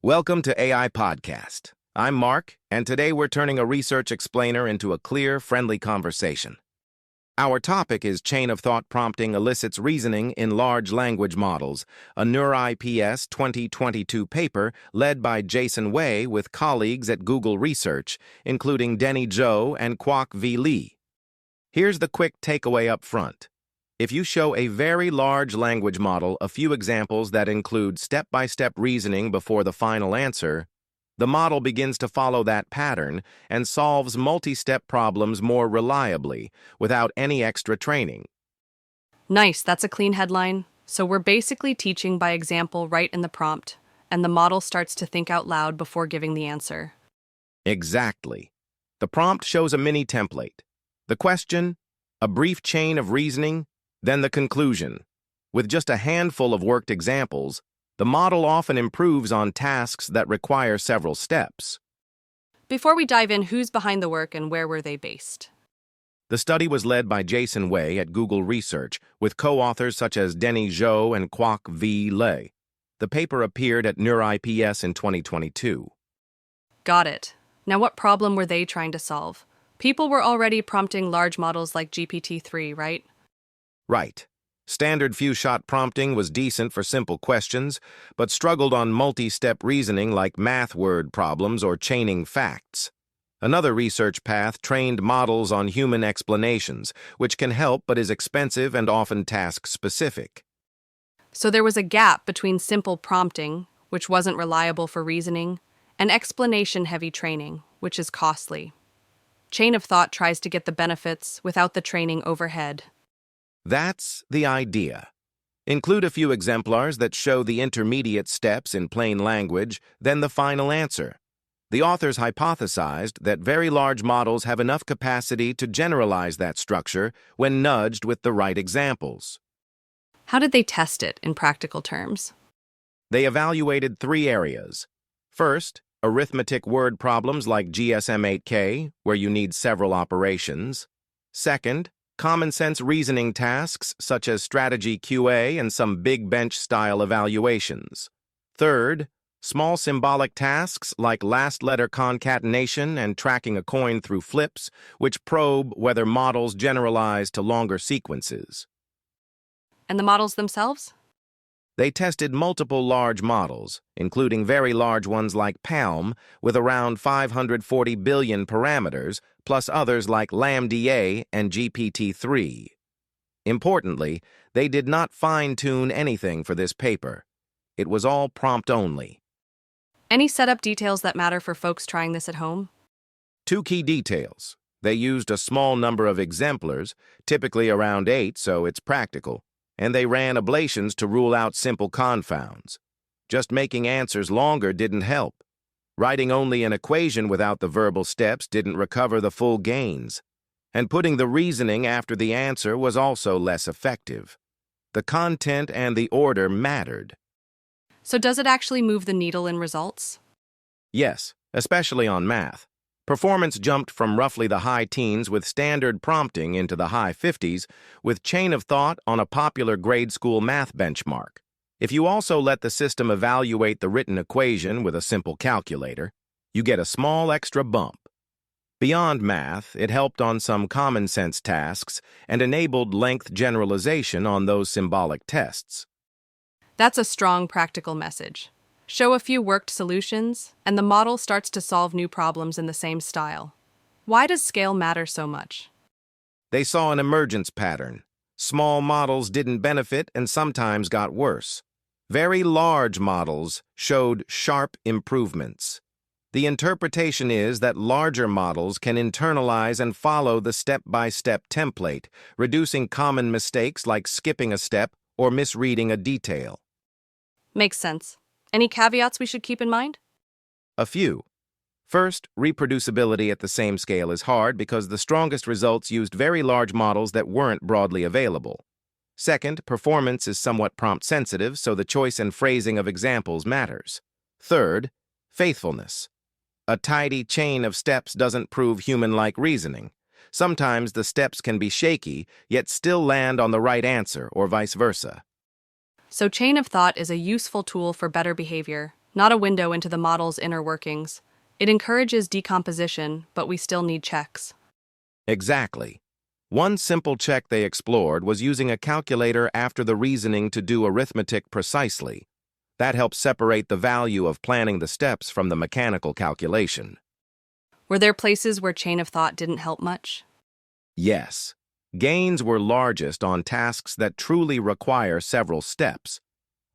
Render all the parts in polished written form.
Welcome to AI Podcast. I'm Mark, and today we're turning a research explainer into a clear, friendly conversation. Our topic is Chain of Thought Prompting Elicits Reasoning in Large Language Models, a NeurIPS 2022 paper led by Xuezhi with colleagues at Google Research, including Denny Zhou and Kwok V. Lee. Here's the quick takeaway up front. If you show a very large language model a few examples that include step-by-step reasoning before the final answer, the model begins to follow that pattern and solves multi-step problems more reliably without any extra training. Nice, that's a clean headline. So we're basically teaching by example right in the prompt, and the model starts to think out loud before giving the answer. Exactly. The prompt shows a mini template. The question, a brief chain of reasoning, then the conclusion. With just a handful of worked examples, the model often improves on tasks that require several steps. Before we dive in, who's behind the work and where were they based? The study was led by Xuezhi at Google Research, with co-authors such as Denny Zhou and Kwok V. Lee. The paper appeared at NeurIPS in 2022. Got it. Now what problem were they trying to solve? People were already prompting large models like GPT-3, right? Right. Standard few-shot prompting was decent for simple questions, but struggled on multi-step reasoning like math word problems or chaining facts. Another research path trained models on human explanations, which can help but is expensive and often task-specific. So there was a gap between simple prompting, which wasn't reliable for reasoning, and explanation-heavy training, which is costly. Chain of Thought tries to get the benefits without the training overhead. That's the idea. Include a few exemplars that show the intermediate steps in plain language, then the final answer. The authors hypothesized that very large models have enough capacity to generalize that structure when nudged with the right examples. How did they test it in practical terms? They evaluated 3 areas. First, arithmetic word problems like GSM-8K, where you need several operations. Second, common-sense reasoning tasks such as strategy QA and some big bench-style evaluations. Third, small symbolic tasks like last-letter concatenation and tracking a coin through flips, which probe whether models generalize to longer sequences. And the models themselves? They tested multiple large models, including very large ones like Palm, with around 540 billion parameters, plus others like LaMDA and GPT-3. Importantly, they did not fine-tune anything for this paper. It was all prompt-only. Any setup details that matter for folks trying this at home? 2 key details. They used a small number of exemplars, typically around 8, so it's practical. And they ran ablations to rule out simple confounds. Just making answers longer didn't help. Writing only an equation without the verbal steps didn't recover the full gains. And putting the reasoning after the answer was also less effective. The content and the order mattered. So does it actually move the needle in results? Yes, especially on math. Performance jumped from roughly the high teens with standard prompting into the high 50s with chain of thought on a popular grade school math benchmark. If you also let the system evaluate the written equation with a simple calculator, you get a small extra bump. Beyond math, it helped on some common sense tasks and enabled length generalization on those symbolic tests. That's a strong practical message. Show a few worked solutions, and the model starts to solve new problems in the same style. Why does scale matter so much? They saw an emergence pattern. Small models didn't benefit and sometimes got worse. Very large models showed sharp improvements. The interpretation is that larger models can internalize and follow the step-by-step template, reducing common mistakes like skipping a step or misreading a detail. Makes sense. Any caveats we should keep in mind? A few. First, reproducibility at the same scale is hard because the strongest results used very large models that weren't broadly available. Second, performance is somewhat prompt-sensitive, so the choice and phrasing of examples matters. Third, faithfulness. A tidy chain of steps doesn't prove human-like reasoning. Sometimes the steps can be shaky, yet still land on the right answer, or vice versa. So chain of thought is a useful tool for better behavior, not a window into the model's inner workings. It encourages decomposition, but we still need checks. Exactly. One simple check they explored was using a calculator after the reasoning to do arithmetic precisely. That helps separate the value of planning the steps from the mechanical calculation. Were there places where chain of thought didn't help much? Yes. Gains were largest on tasks that truly require several steps.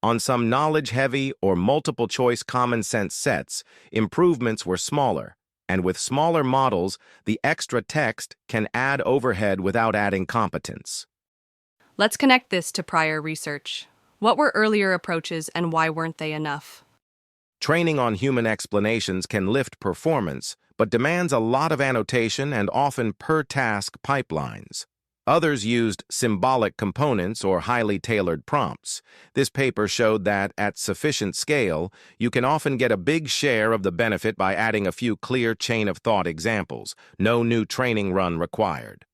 On some knowledge-heavy or multiple-choice common-sense sets, improvements were smaller, and with smaller models, the extra text can add overhead without adding competence. Let's connect this to prior research. What were earlier approaches and why weren't they enough? Training on human explanations can lift performance, but demands a lot of annotation and often per-task pipelines. Others used symbolic components or highly tailored prompts. This paper showed that, at sufficient scale, you can often get a big share of the benefit by adding a few clear chain-of-thought examples. No new training run required.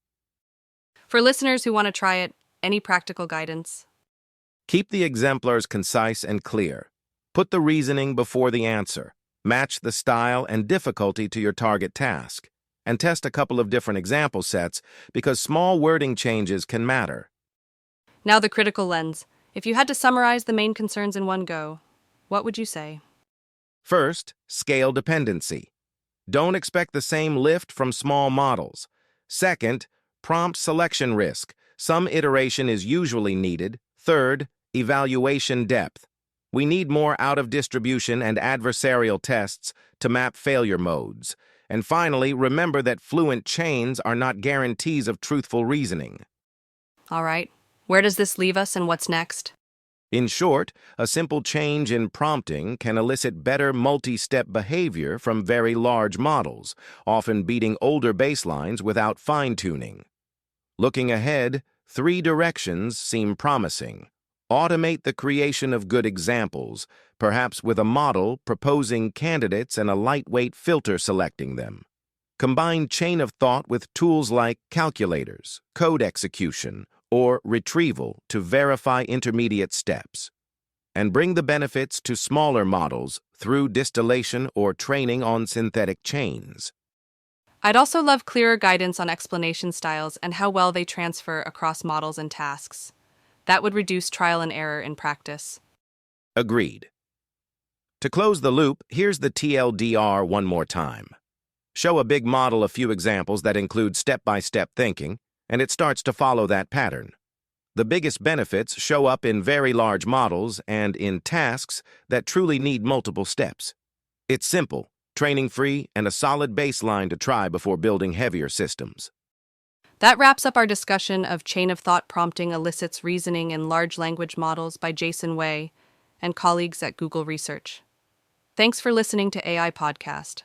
For listeners who want to try it, any practical guidance? Keep the exemplars concise and clear. Put the reasoning before the answer. Match the style and difficulty to your target task. And test a couple of different example sets because small wording changes can matter. Now the critical lens. If you had to summarize the main concerns in one go, what would you say? First, scale dependency. Don't expect the same lift from small models. Second, prompt selection risk. Some iteration is usually needed. Third, evaluation depth. We need more out-of-distribution and adversarial tests to map failure modes. And finally, remember that fluent chains are not guarantees of truthful reasoning. All right. Where does this leave us and what's next? In short, a simple change in prompting can elicit better multi-step behavior from very large models, often beating older baselines without fine-tuning. Looking ahead, 3 directions seem promising. Automate the creation of good examples, perhaps with a model proposing candidates and a lightweight filter selecting them. Combine chain of thought with tools like calculators, code execution, or retrieval to verify intermediate steps. And bring the benefits to smaller models through distillation or training on synthetic chains. I'd also love clearer guidance on explanation styles and how well they transfer across models and tasks. That would reduce trial and error in practice. Agreed. To close the loop, here's the TLDR one more time. Show a big model a few examples that include step-by-step thinking, and it starts to follow that pattern. The biggest benefits show up in very large models and in tasks that truly need multiple steps. It's simple, training-free, and a solid baseline to try before building heavier systems. That wraps up our discussion of chain of thought prompting elicits reasoning in large language models by Xuezhi and colleagues at Google Research. Thanks for listening to AI Podcast.